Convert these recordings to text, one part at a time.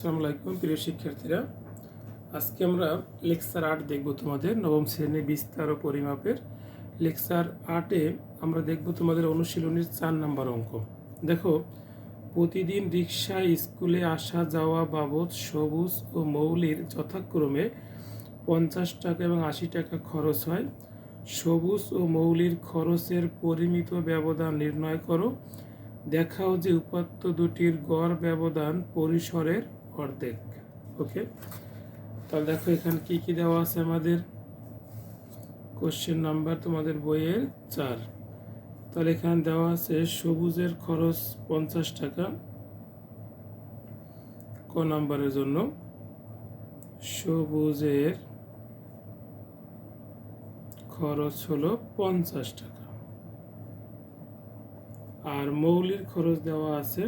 আসসালামু আলাইকুম প্রিয় শিক্ষার্থীরা, আজকে আমরা লেকচার 8 দেখব। তোমাদের নবম শ্রেণী বিস্তার ও পরিমাপের লেকচার 8-এ আমরা দেখব তোমাদের অনুশীলনীর 4 নম্বর অঙ্ক। দেখো, প্রতিদিন রিকশায় স্কুলে আসা যাওয়া বাবদ সবুজ ও মৌলির যথাক্রমে 50 টাকা এবং 80 টাকা খরচ হয়। সবুজ ও মৌলির খরচের পরিমিত ব্যবধান নির্ণয় করো। দেখাও যে উপাত্ত দুটির গড় ব্যবধান পরিসরের অর্ধেক। ওকে, তাহলে দেখো এখানে কি কি দেওয়া আছে আমাদের। কোশ্চেন নাম্বার তোমাদের বইয়ের 4। তাহলে এখানে দেওয়া আছে সবুজের খরচ 50 টাকা। ক নাম্বারের জন্য সবুজের খরচ হলো 50 টাকা, আর মৌলির খরচ দেওয়া আছে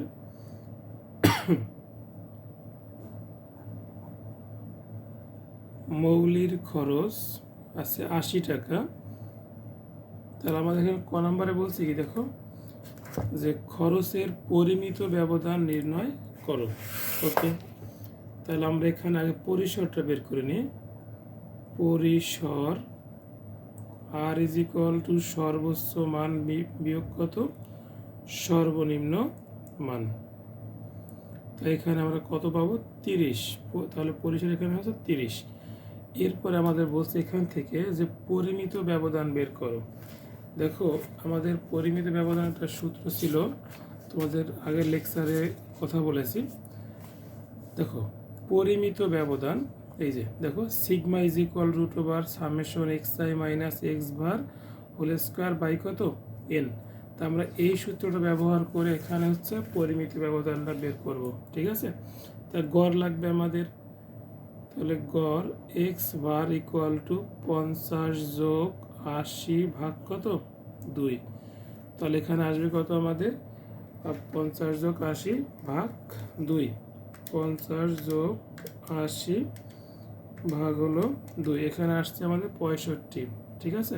মৌলির খরচ আছে 80 টাকা। তাহলে আমাদের এখানে ক নম্বরে বলছি কি, দেখো যে খরচের পরিমিত ব্যবধান নির্ণয় করো। ওকে, তাহলে আমরা এখানে আগে পরিসরটা বের করে নিই। পরিসর আর ইজ ইকুয়াল টু সর্বোচ্চ মান বিয়োগ কত, সর্বনিম্ন মান। তো এখানে আমরা কত পাবো, 30। তাহলে পরিসর এখানে হচ্ছে 30। এরপরে আমাদের বলছে এখান থেকে যে পরিমিত ব্যবধান বের করো। দেখো, আমাদের পরিমিত ব্যবধান একটা সূত্র ছিল, তোমাদের আগের লেকচারে কথা বলেছি। দেখো, পরিমিত ব্যবধান এই যে দেখো, sigma is equal root over summation x i minus x bar whole square by কত এন। তা আমরা এই সূত্রটা ব্যবহার করে এখানে হচ্ছে পরিমিত ব্যবধানটা বের করব। ঠিক আছে, তা গড় লাগবে আমাদের। তাহলে গড় এক্স ভার ইকুয়াল টু 50 যোগ 80 ভাগ কত 2। তাহলে এখানে আসবে কত আমাদের, 50 যোগ 80 ভাগ 2। 50 যোগ 80 ভাগ হলো 2, এখানে আসছে আমাদের 65। ঠিক আছে,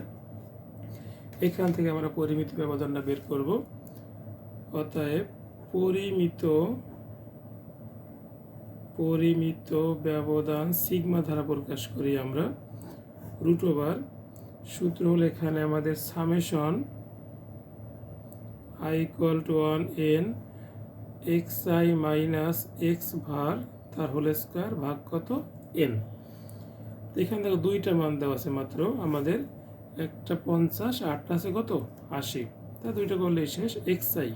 এখান থেকে আমরা পরিমিত ব্যবধানটা বের করব। অতএব পরিমিত ব্যবধান সিগমা দ্বারা প্রকাশ করি আমরা। রুট ওভার সূত্র হলো এখানে আমাদের summation I equal to 1n x i minus x ভার তার হোল স্কোয়ার ভাগ কত এন। এখান থেকে দুইটা মান দেওয়া আছে মাত্র আমাদের, একটা 50 আরটা আছে কত 80। তা দুইটা করলে শেষ। এক্স আই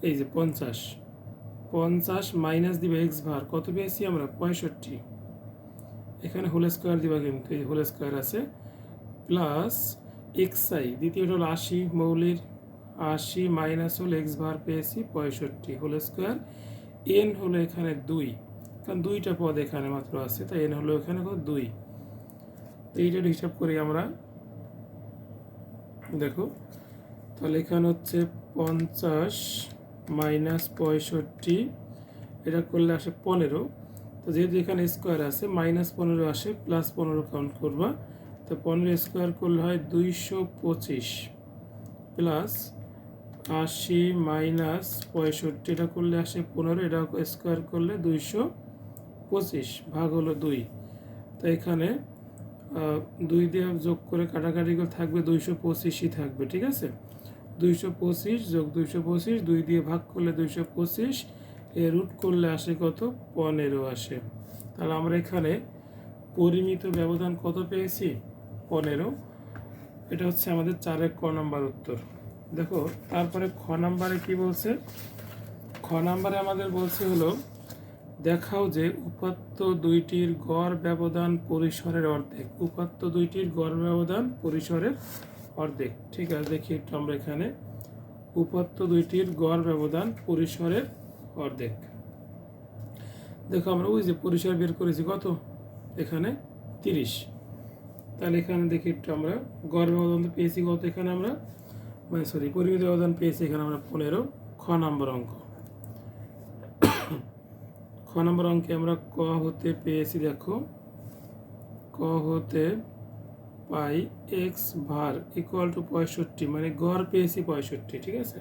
এই যে 50 মাইনাস দিবে এক্স ভার কত পেয়েছি আমরা 65। এখানে হোল স্কোয়ার দিবা, কিন্তু এই হোল স্কোয়ার আছে, প্লাস এক্স আই দ্বিতীয়টা হলো 80 মৌলির 80 মাইনাস হলো এক্স ভার পেয়েছি 65 হোল স্কোয়ার। এন হলো এখানে 2, কারণ দুইটা পদ এখানে মাত্র আছে, তাই এন হলো এখানে কত 2। তো এইটার হিসাব করি আমরা। দেখো, তাহলে এখানে হচ্ছে 50 মাইনাস 65, এটা করলে আসে 15। তো যেহেতু এখানে স্কোয়ার আছে, মাইনাস 15 আসে, প্লাস 15 কাউন্ট করবা। তো 15 স্কোয়ার করলে হয় 225, প্লাস 80 মাইনাস 65 এটা করলে আসে 15, এটা স্কোয়ার করলে 225 ভাগ হলো 2। তো এখানে 2 দিয়ে যোগ করে কাটাকাটি করে থাকবে 225ই থাকবে। ঠিক আছে, 225 যোগ 225, 2 দিয়ে ভাগ করলে 225, এর রুট করলে আসে কত 15 আসে। তাহলে আমরা এখানে পরিমিত ব্যবধান কত পেয়েছি 15। এটা হচ্ছে আমাদের 4-এর ক নাম্বার উত্তর। দেখো, তারপরে খ নাম্বারে কি বলছে। খ নাম্বারে আমাদের বলছে হলো দেখাও যে উপাত্ত দুইটির গড় ব্যবধান পরিসরের অর্ধেক। উপাত্ত দুইটির গড় ব্যবধান পরিসরের অর্ধেক। ঠিক আছে, দেখি একটু আমরা এখানে উপাত্ত দুইটির গড় ব্যবধান পরিসরের অর্ধেক। দেখো, আমরা ওই যে পরিসর বের করেছি কত এখানে 30। তাহলে এখানে দেখি একটু আমরা গড় ব্যবধান পেয়েছি কত, এখানে আমরা পরিমিত ব্যবধান পেয়েছি এখানে আমরা 15। খ নম্বর অঙ্ক। খ নম্বর অঙ্কে আমরা ক হতে পেয়েছি, দেখো ক হতে পাই এক্স ভার ইকুয়াল টু 65, মানে গড় পেয়েছি 65। ঠিক আছে,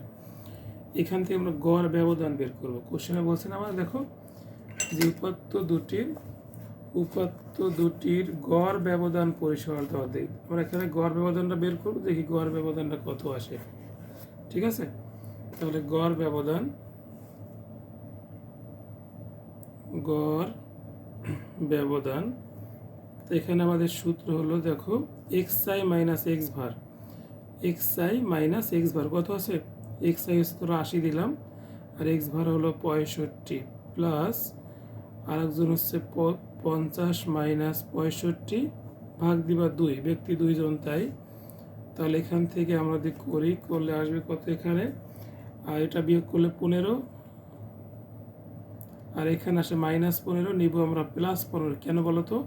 এখান থেকে আমরা গড় ব্যবধান বের করবো। কোশ্চেনে বলছেন আমার, দেখো যে উপাত্ত দুটির গড় ব্যবধান পরিসীমার অর্ধেক। আমরা এখানে গড় ব্যবধানটা বের করব, দেখি গড় ব্যবধানটা কত আসে। ঠিক আছে, তাহলে গড় ব্যবধান তো এখানে আমাদের সূত্র হলো, দেখো xi মাইনাস এক্স ভার, xi মাইনাস এক্স ভার কত আছে, xi হচ্ছে 80 দিলাম, আর এক্স ভার হলো 65 প্লাস আরেকজন হচ্ছে 50 মাইনাস 65 ভাগ দিবা 2, ব্যক্তি 2 জন, তাহলে এখান থেকে আমরা যদি করলে আসবে কত এখানে, আর এটা বিয়োগ করলে 15, আর এখানে আসে -15, নিব আমরা +15। কেন বলো তো,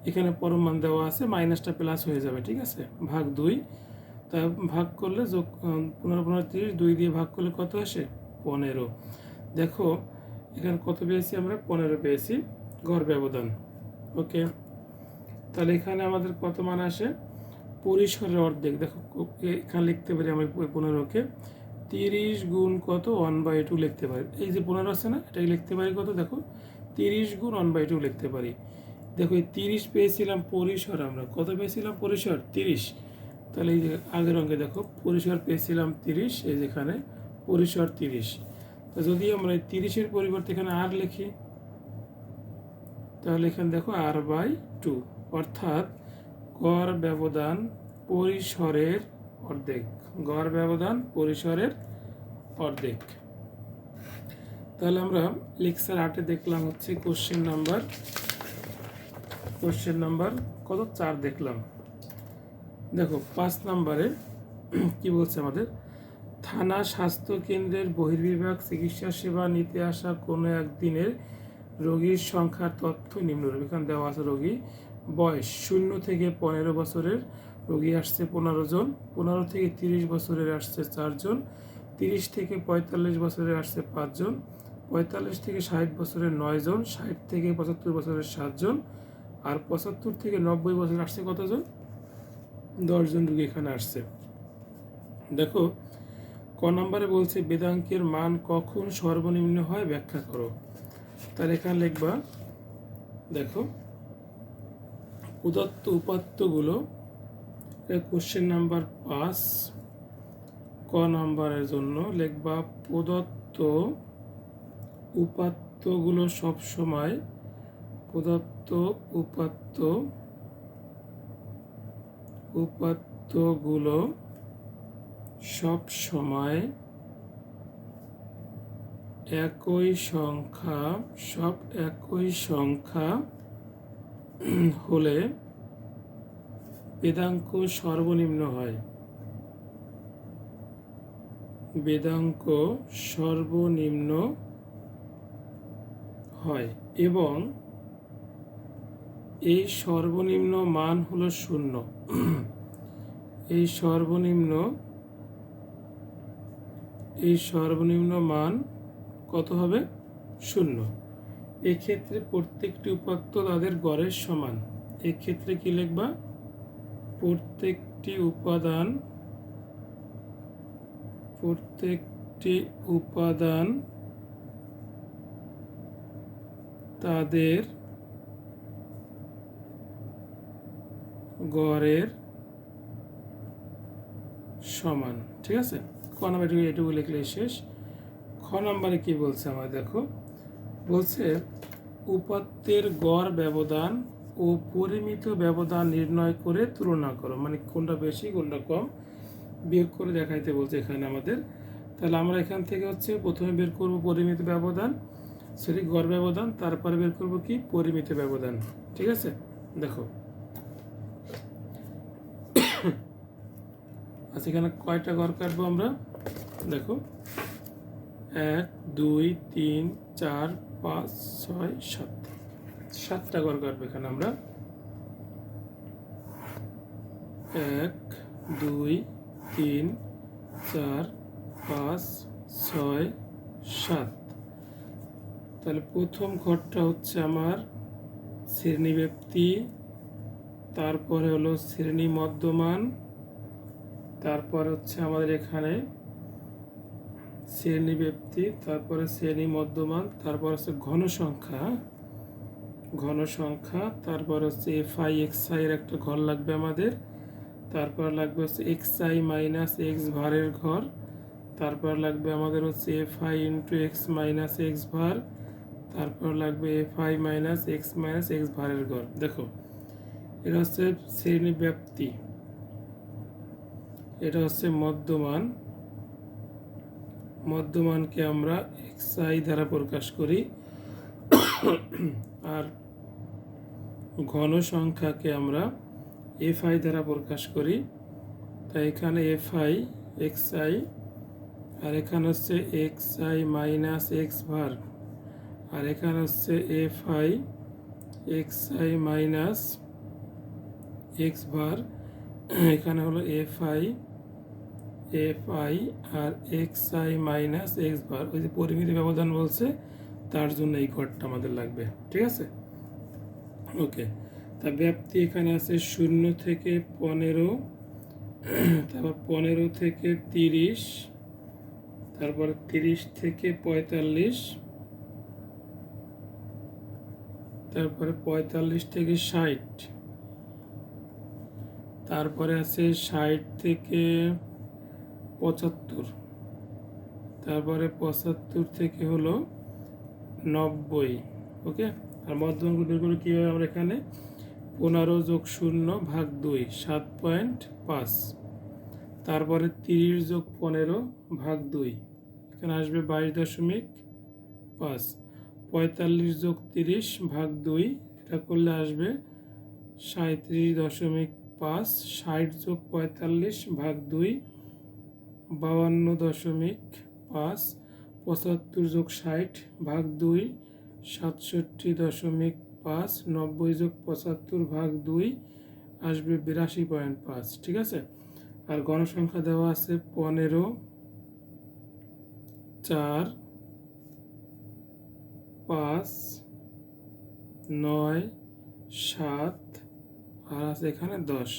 এখানে পরম মান দেওয়া আছে, মাইনাসটা প্লাস হয়ে যাবে। ঠিক আছে, ভাগ 2, তাই ভাগ করলে যোগ 15 15 30, 2 দিয়ে ভাগ করলে কত আসে 15। দেখো এখানে কত পেয়েছি আমরা, 15 পেয়েছি গড় ব্যবধান। ওকে, তাহলে এখানে আমাদের কত মান আসে, পরিসরের অর্ধেক। দেখো এখানে লিখতে পারি আমরা 15কে 30 গুণ কত 1/2 লিখতে পারি। এই যে 15 আছে না, এটাকে লিখতে পারি কত, দেখো 30 গুণ 1/2 লিখতে পারি। দেখো এই 30 পেয়েছিলাম পরিসর, আমরা কত পেয়েছিলাম পরিসর 30, তাহলে এই যে আগের অঙ্কে দেখো পরিসর পেয়েছিলাম 30, এই যেখানে পরিসর 30। তো যদি আমরা এই 30-এর পরিবর্তে এখানে আর লিখি, তাহলে এখানে দেখো r/2, অর্থাৎ গড় ব্যবধান পরিসরের অর্ধেক, গড় ব্যবধান পরিসরের অর্ধেক। তাহলে আমরা লেকচার 8-এ দেখলাম হচ্ছে কোশ্চেন নাম্বার কত 4 দেখলাম। দেখো 5 নম্বরে কি বলছে আমাদের, থানা স্বাস্থ্য কেন্দ্রের বহির্বিভাগ চিকিৎসা সেবা নিতে আসা কোনো একদিনের রোগীর সংখ্যার তথ্য নিম্নরূপ। এখানে দেওয়া আছে রোগী বয়স 0 থেকে 15 বছরের রোগী আসছে 15 জন, 15 থেকে 30 বছরের আসছে 4 জন, 30 থেকে 45 বছরের আসছে 5 জন, 45 থেকে 60 বছরের 9 জন, 60 থেকে 75 বছরের 7 জন, আর 75 থেকে 90 বছর আসছে কতজন, 10 জন রোগী এখানে আসছে। দেখো ক নম্বরে বলছে বেদাঙ্কের মান কখন সর্বনিম্ন হয় ব্যাখ্যা করো। তার এখানে লিখবা, দেখো প্রদত্ত উপাত্তগুলো, কোশ্চেন নাম্বার 5 ক নম্বরের জন্য লিখবা, প্রদত্ত উপাত্তগুলো সবসময় উপাত্তগুলো সবসময় একই সংখ্যা হলে বেদাঙ্ক সর্বনিম্ন হয়। বেদাঙ্ক সর্বনিম্ন হয় এবং এই সর্বনিম্ন মান হলো 0। এই সর্বনিম্ন মান কত হবে 0। এক্ষেত্রে প্রত্যেকটি উপাত্ত তাদের গড়ের সমান। এক্ষেত্রে কি লিখবা, প্রত্যেকটি উপাদান তাদের গড়ের সমান। ঠিক আছে, ক নাম্বার এটুকু লিখলে শেষ। খ নাম্বারে কি বলছে আমার, দেখো বলছে উপাত্তের গড় ব্যবধান ও পরিমিত ব্যবধান নির্ণয় করে তুলনা করো, মানে কোনটা বেশি কোনটা কম বিয়োগ করে দেখাইতে বলছে এখানে আমাদের। তাহলে আমরা এখান থেকে হচ্ছে প্রথমে বের করব পরিমিত ব্যবধান, সেটি গড় ব্যবধান, তারপরে বের করব কি পরিমিত ব্যবধান। ঠিক আছে, দেখো আচ্ছা এখানে কয়টা গড় কাটবো আমরা, দেখো 1 2 3 4 5 6 7, 7টা গড় কাটবো এখানে আমরা। 1 2 3 4 5 6 7। তাহলে প্রথম ঘরটা হচ্ছে আমার শ্রেণীব্যাপ্তি, তারপরে হলো শ্রেণী মধ্যমান, তারপর হচ্ছে আমাদের এখানে শ্রেণীব্যাপ্তি, তারপরে শ্রেণী মধ্যমান, তারপর হচ্ছে ঘন সংখ্যা। ঘন সংখ্যা, তারপর হচ্ছে এফ আই এক্স আই এর একটা ঘর লাগবে আমাদের, তারপর লাগবে হচ্ছে এক্স আই মাইনাস এক্স ভারের ঘর, তারপর লাগবে আমাদের হচ্ছে f I into x minus x ভার, তারপর লাগবে এফ আই মাইনাস এক্স ভারের ঘর। দেখো এটা হচ্ছে শ্রেণী ব্যাপ্তি, এটা হচ্ছে মধ্যমান, মধ্যমানকে আমরা এক্স আই দ্বারা প্রকাশ করি, আর ঘন সংখ্যাকে আমরা এফ আই দ্বারা প্রকাশ করি। তাই এখানে এফ আই এক্স আই, আর এখানে হচ্ছে এক্স আই মাইনাস এক্স ভার, আর এখানে হচ্ছে f i x i minus x bar, এখানে হলো এফ আই আর x i minus x bar. ওই যে পরিমিতি ব্যবধান বলছে, তার জন্য এই ঘরটা আমাদের লাগবে, ঠিক আছে। ওকে, তা ব্যাপ্তি এখানে আছে 0 থেকে 15, তারপর 15 থেকে 30, তারপরে 30 থেকে 45, তারপরে 45 থেকে 60, তারপরে আছে 60 থেকে 75, তারপরে 75 থেকে হলো 90। ওকে, আর মধ্যমানগুলো বের করে কীভাবে আমরা এখানে 15 যোগ 0 ভাগ 2 7.5, তারপরে 30 যোগ 15 ভাগ 2, এখানে আসবে 22.5, 45 যোগ 30 ভাগ 2, এটা করলে আসবে 37.5, 60 যোগ 45 ভাগ 2 52.5, 75 যোগ 60 ভাগ 2 67.5, 90 যোগ 75 ভাগ 2 আসবে 82.5, ঠিক আছে। আর গণসংখ্যা দেওয়া আছে 15, 4, 5, 9, 7, আর আছে এখানে 10।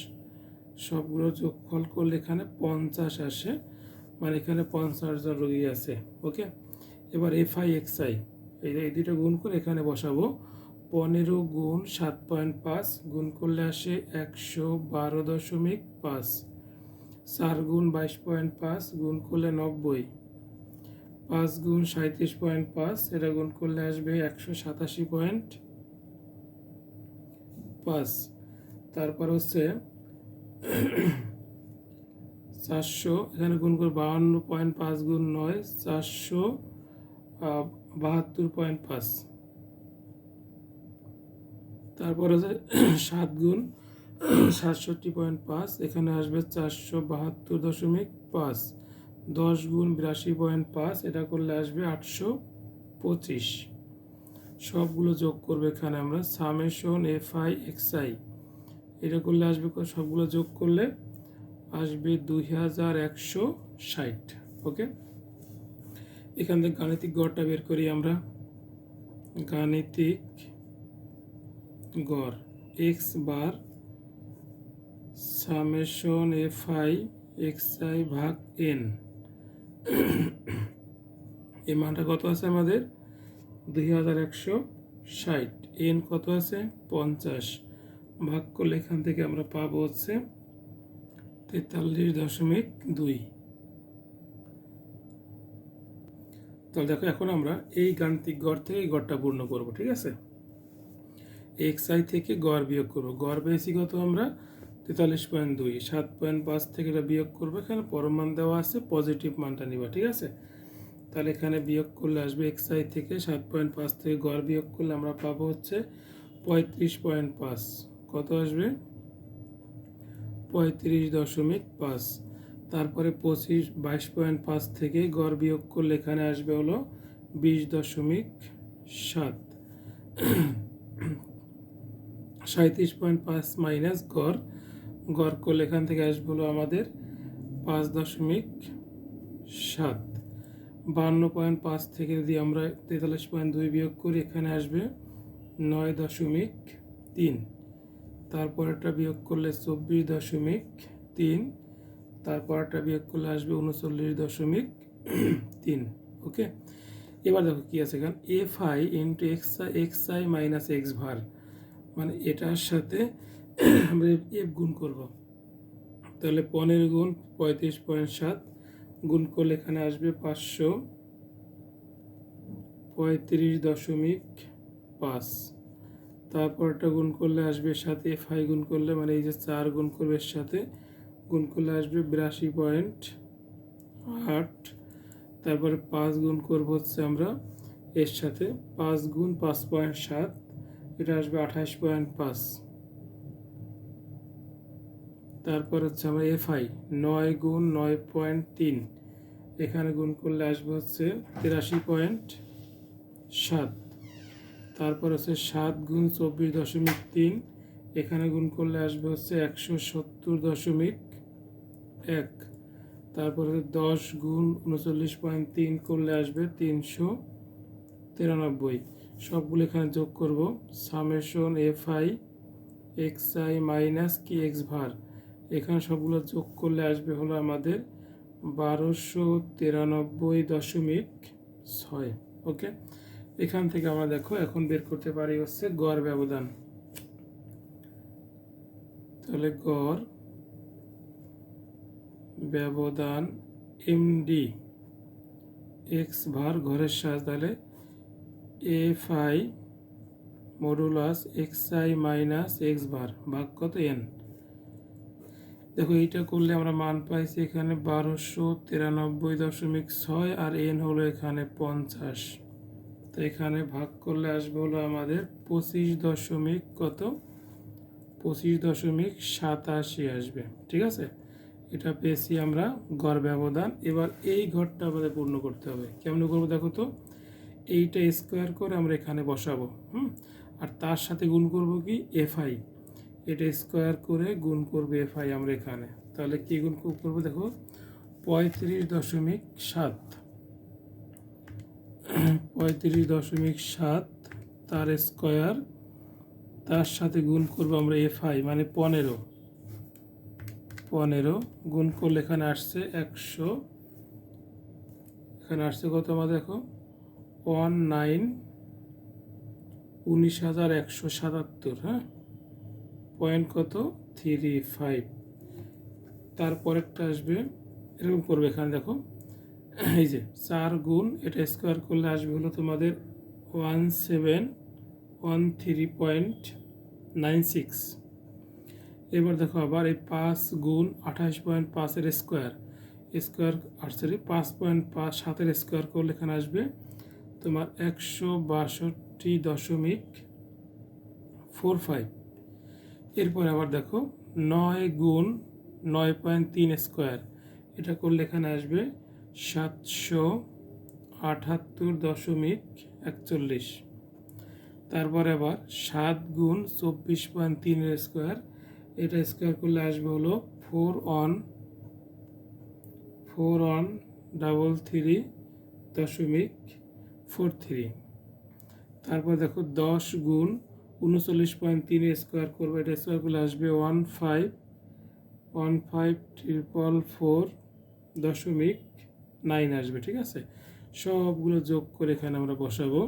সবগুলো যোগফল করলে এখানে 50 আসে, মানে এখানে 50 জন রোগী আছে। ওকে, এবার এফ আই এক্স আই এই দুটো গুণ করে এখানে বসাবো। 15 গুণ 7.5 গুণ করলে আসে 112.5, 4 গুণ 22.5 গুণ করলে 90, 5 গুণ 37.5 এটা গুণ করলে আসবে 187.5, তারপর হচ্ছে 400, এখানে গুণ করে 52.5 গুণ 9 472.5, তারপর হচ্ছে 7 গুণ 67.5, এখানে আসবে 472.5, 10 গুণ 82.5 এটা করলে আসবে 825। সবগুলো যোগ করবে এখানে আমরা summation F i x I, এটা করলে আসবে সবগুলো যোগ করলে আসবে 2160। ওকে, এখান থেকে গাণিতিক গড়টা বের করি আমরা। গাণিতিক গড় x bar summation F i x I ভাগ এন, এই মানটা কত আছে আমাদের 2160, এন কত আছে 50, ভাগ করলে এখান থেকে আমরা পাবো হচ্ছে 43.2। তাহলে দেখো এখন আমরা এই গাণিতিক গড় থেকে এই গড়টা পূর্ণ করব, ঠিক আছে। এক্স আই থেকে গড় বিয়োগ করব, গড় পেয়েছি কত আমরা 43.2, 7.5 থেকে এটা বিয়োগ করবো, এখানে পরম মান দেওয়া আছে, পজিটিভ মানটা নিবা, ঠিক আছে। তাহলে এখানে বিয়োগ করলে আসবে এক্স আই থেকে 7.5 থেকে গড় বিয়োগ করলে আমরা পাবো হচ্ছে 35.5, কত আসবে 35.5, তারপরে 22.5 থেকে গড় বিয়োগ করলে এখানে আসবে হলো 20.7, 37.5 মাইনাস গড়, গড় করলে এখান থেকে আসবে হলো আমাদের 5.7, 52.5 থেকে যদি আমরা 43.2 বিয়োগ করি এখানে আসবে 9.3, তারপরটা বিয়োগ করলে 24.3, তারপরটা বিয়োগ করলে আসবে 39.3। ওকে, এবার দেখো কি আছে এখানে, F I into x i minus x ভার, মানে এটার সাথে আমরা এফ গুণ করব। তাহলে 15 গুণ 35.7 গুণ করলে এখানে আসবে 535.5। তারপরটা গুণ করলে আসবে সাথে এফ আই গুণ করলে, মানে এই যে 4 গুণ করবে এর সাথে গুণ করলে আসবে 82.8। তারপরে 5 গুণ করব হচ্ছে আমরা এর সাথে, 5 গুণ 5.7, এটা আসবে 28.5। তারপর হচ্ছে আমরা এফ আই 9 গুণ 9.3, এখানে গুণ করলে আসবে হচ্ছে 83.7। তারপর হচ্ছে 7 গুণ 24.3, এখানে গুণ করলে আসবে হচ্ছে 170.1। তারপরে 10 গুণ 39.3 করলে আসবে 393। সবগুলো এখানে যোগ করব, summation F i x i minus কি এক্স ভার, এখানে সবগুলো যোগ করলে আসবে হলো আমাদের 1293.6। ওকে, এখান থেকে আমরা দেখো এখন বের করতে পারি হচ্ছে গড় ব্যবধান। তাহলে গড় ব্যবধান এমডি এক্স ভার ঘরের সাজ, তাহলে F I modulus x i minus x ভার ভাগ কত এন। দেখো এইটা করলে আমরা মান পাইছি এখানে 1293.6 আর এন হলো এখানে 50। তো এখানে ভাগ করলে আসবে হলো আমাদের 25.87 আসবে। ঠিক আছে, এটা পেয়েছি আমরা গড় ব্যবধান। এবার এই ঘরটা আমাদের পূর্ণ করতে হবে। কেমন করবো দেখো তো, এইটা স্কোয়ার করে আমরা এখানে বসাবো, আর তার সাথে গুণ করব কি এফআই, এটা স্কোয়ার করে গুণ করবে এফআই আমরা এখানে। তাহলে কি গুণ করবো দেখো, 35.7 তার স্কোয়ার, তার সাথে গুণ করবো আমরা এফআই মানে 15 গুণ করলে এখানে আসছে 100, এখানে আসছে কত আমাদের দেখো 19,177, হ্যাঁ, পয়েন্ট কত 35। তারপরেরটা আসবে এরকম করবে, এখানে দেখো এই যে 4 গুণ এটা স্কোয়ার করলে আসবে হলো তোমাদের 1713.96। এবার দেখো আবার এই 5 গুণ 28.5 স্কোয়ার, সরি 5.5 স্কোয়ার করলে এখানে আসবে তোমার 162.45। এরপর আবার দেখো 9 গুণ 9.3 স্কোয়ার, এটা করলে এখানে আসবে 778.41। তারপরে আবার 7 গুণ 24.3 স্কোয়ার, এটা স্কোয়ার করলে আসবে হলো 4133.43। তারপর দেখো 10 গুণ 39.3 স্কোয়ার করবে, এটা স্কোয়ার করলে আসবে 15154.9 আসবে। ঠিক আছে, সবগুলো যোগ করে এখানে আমরা বসাবো।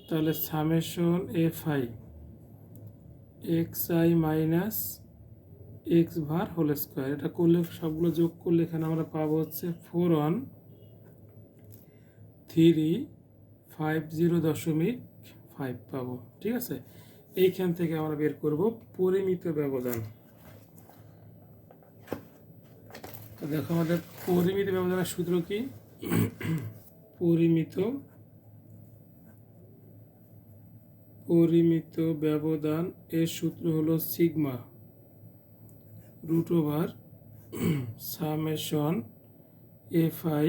তাহলে summation F i x i minus x bar whole square, এটা করলে সবগুলো যোগ করলে এখানে আমরা পাবো হচ্ছে 4130.5 পাবো। ঠিক আছে, এইখান থেকে আমরা বের করব পরিমিত ব্যবধান। তো দেখো আমাদের পরিমিত ব্যবধানের সূত্র কি, পরিমিত ব্যবধান এর সূত্র হলো sigma √ summation F i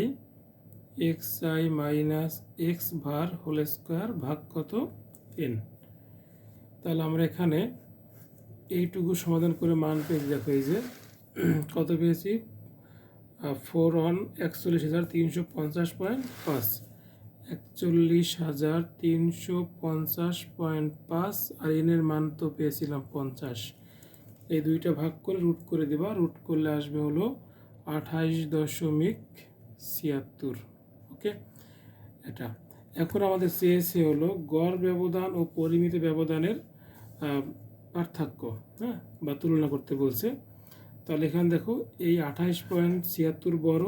x i minus x bar whole square ভাগ কত এন। তাহলে আমরা এখানে এইটুকু সমাধান করে মান পেয়েছি। দেখো এই যে কত পেয়েছি, 41,350.5, 41,350.5, আর এনের মান তো পেয়েছিলাম 50। এই দুইটা ভাগ করে রুট করে দেবা, রুট করলে আসবে হলো 28.76। ওকে, এটা এখন আমাদের চেয়েছে হলো গড় ব্যবধান ও পরিমিত ব্যবধানের পার্থক্য, হ্যাঁ, বা তুলনা করতে বলছে। তাহলে এখানে দেখো এই 28.76 বড়,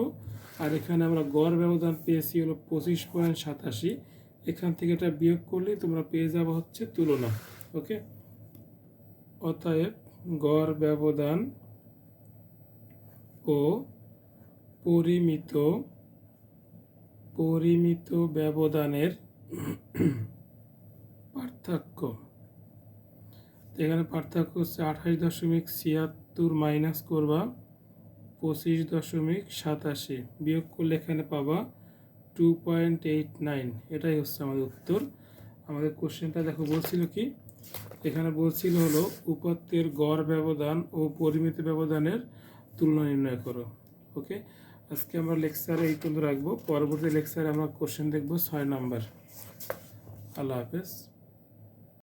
আর এখানে আমরা গড় ব্যবধান পেয়েছি হলো 25.87। এখান থেকে এটা বিয়োগ করলে তোমরা পেয়ে যাবে হচ্ছে তুলনা। ওকে, অতএব গড় ব্যবধান ও পরিমিত ব্যবধানের পার্থক্য। এখানে পার্থক্য হচ্ছে 28.76 মাইনাস করবা 25.87, বিয়োগ করলে এখানে পাবা 2.89। এটাই হচ্ছে আমাদের উত্তর। আমাদের কোশ্চেনটা দেখো বলছিল কি, এখানে বলছিল হলো উপাত্তের গড় ব্যবধান ও পরিমিত ব্যবধানের তুলনা নির্ণয় করো। ওকে, আজকে আমরা লেকচারে এই পর্যন্ত রাখবো। পরবর্তী লেকচারে আমরা কোশ্চেন দেখবো 6 নাম্বার। আল্লাহ হাফেজ।